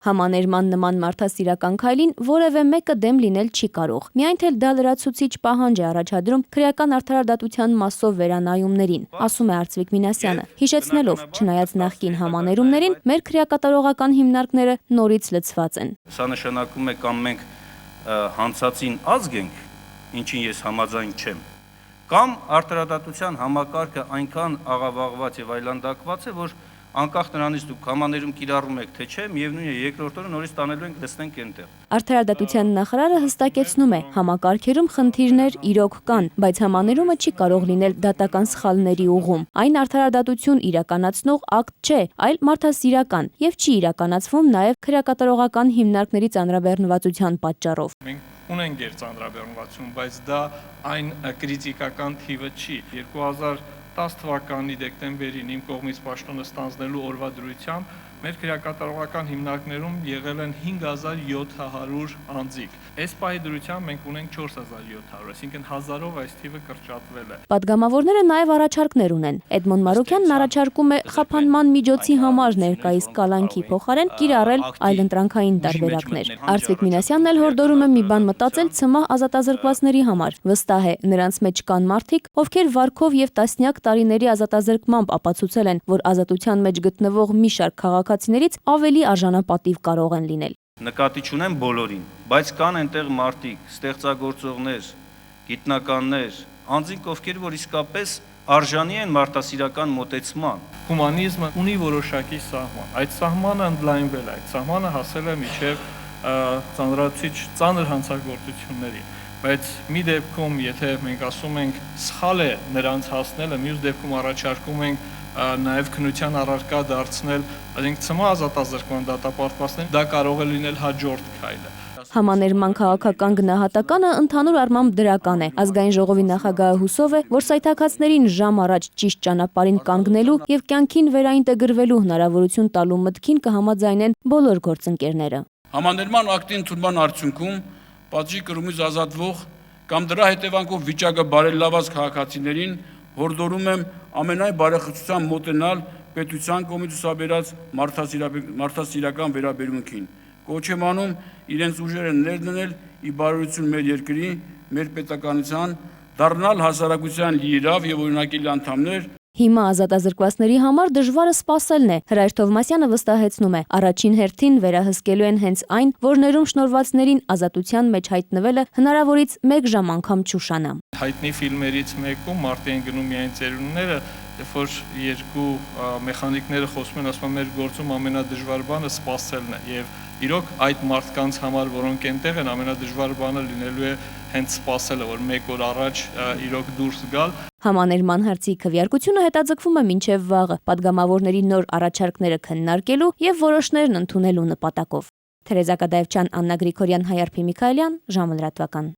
Համաներման նման մարդասիրական քայլին որևէ մեկը դեմ լինել չի կարող։ Միայն թե դա լրացուցիչ պահանջ է առաջադրում քրեական արդարադատության մասով վերանայումներին, ասում է Արծվիկ Մինասյանը, հիշեցնելով, չնայած նախկին համաներումներին, մեր քրեակատարողական հիմնարկները նորից լցված են։ Սա նշանակում է կամ մենք հանցածին ազգ ենք, ինչին ես համաձայն չեմ, կամ արդարադատության համակարգը այնքան աղավաղված եւ այլանդակված է, որ անկախ նրանից դուք համաներում կիրառում եք թե չէ, միևնույն է երկրորդ օրը նորից տանելու ենք լցնենք այնտեղ։ Արդարադատության նախարարը հստակեցնում է, համակարգերում խնդիրներ իրոք կան, բայց համաներումը չի կարող լինել դատական սխալների ուղում։ Այն արդարադատություն իրականացնող ակտ չէ, այլ մարդասիրական եւ չի իրականացվում նաեւ քրեակատարողական հիմնարկների ծանրաբեռնվածության պատճառով։ Ունենք մեր ծանրաբեռնվածություն, բայց դա այն կրիտիկական թիվը չի։ 2010 թվականի դեկտեմբերին իմ կողմից պաշտոնը ստանձնելու օրվա դրությամբ մեր քրեակատարողական հիմնարկներում եղել են 5700 անձիկ։ Այս պահի դրությամբ մենք ունենք 4700, այսինքն 1000-ով այս թիվը կրճատվել է։ Պատգամավորները նաև առաջարկներ ունեն։ Էդմոն Մարոկյանն առաջարկում է խափանման միջոցի համար ներկայիս կալանքի փոխարեն կիրառել այլընտրանքային տարբերակներ։ Արծվիկ Մինասյանն էլ հորդորում է մի բան մտածել ՑՄՀ ազատազրկվածների համար։ Վստահ է, նրանց մեջ կան մարդիկ, ովքեր վարքով եւ տասնյակ տարիների ազատազրկմամբ ապացուցել են, որ ազատության մեջ գտնվող մի շարք քաղաքացիներից ավելի արժանապատիվ կարող են լինել։ Նկատի չունեմ բոլորին, բայց կան այնտեղ մարդիկ, ստեղծագործողներ, գիտնականներ, անձինք, ովքեր որ իսկապես արժանի են մարդասիրական մոտեցման։ Հումանիզմը ունի որոշակի սահման։ Այդ սահմանը ընդլայնվել է, այդ սահմանը հասել է մինչև ծանրացուցիչ ծանր հանցագործությունների։ Բայց մի դեպքում, եթե մենք ասում ենք սխալ է նրանց հասնելը, մյուս դեպքում առաջարկում ենք նաև քննության առարկա դարձնել, այսինքն ՑՄՀ ազատազրկման դատապարտվածներին, դա կարող է լինել հաջորդ քայլը։ Համաներման քաղաքական գնահատականը ընդհանուր առմամբ դրական է։ Ազգային ժողովի նախագահը հուսով է, որ սայթաքածներին ժամ առաջ ճիշտ ճանապարհին կանգնելու եւ կյանքին վերաինտեգրվելու հնարավորություն տալու մտքին կհամաձայնեն բոլոր գործընկերները։ Համաներման ակտի ընդունման արդյունքում պատժի կրումից ազատվող կամ դրա հետևանքով վիճակը բարելավված քաղաքացիներին հորդորում եմ ամենայն բարեխոսությամբ մոտենալ պետության կողմից ցուցաբերած մարդասիրական վերաբերմունքին։ Կոչ եմ անում իրենց ուժերը ներդնել ի բարօրություն մեր երկրի, մեր պետականության, դառնալ հասարակության լիիրավ եւ օրինակելի անդամներ։ Հիմա ազատազրկվածների համար դժվարը սպասելն է։ Հրայր Թովմասյանը վստահեցնում է, առաջին հերթին վերահսկելու են հենց այն, որ ներում շնորհվածներին ազատության մեջ հայտնվելը հնարավորից 1 ժամ անգամ չուշանա։ Հայտնի ֆիլմերից մեկում մարդի են գնում միայն ծերունները, երբ որ երկու մեխանիկները խոսում են, ասում են մեր գործում ամենադժվար բանը սպասելն է եւ իրոք այդ մարդկանց համար, որոնք այնտեղ են, ամենադժվար բանը լինելու է հենց սպասելը, որ 1 օր առաջ իրոք դուրս գալ։ Համաներման հարցի քվեարկությունը հետաձգվում է մինչև վաղը, պատգամավորների նոր առաջարկները քննարկելու եւ որոշներն ընդունելու նպատակով։ Թերեզա Կադաևչյան, Աննա Գրիգորյան, Հայարփի Միքայելյան, ժամը լրատվական։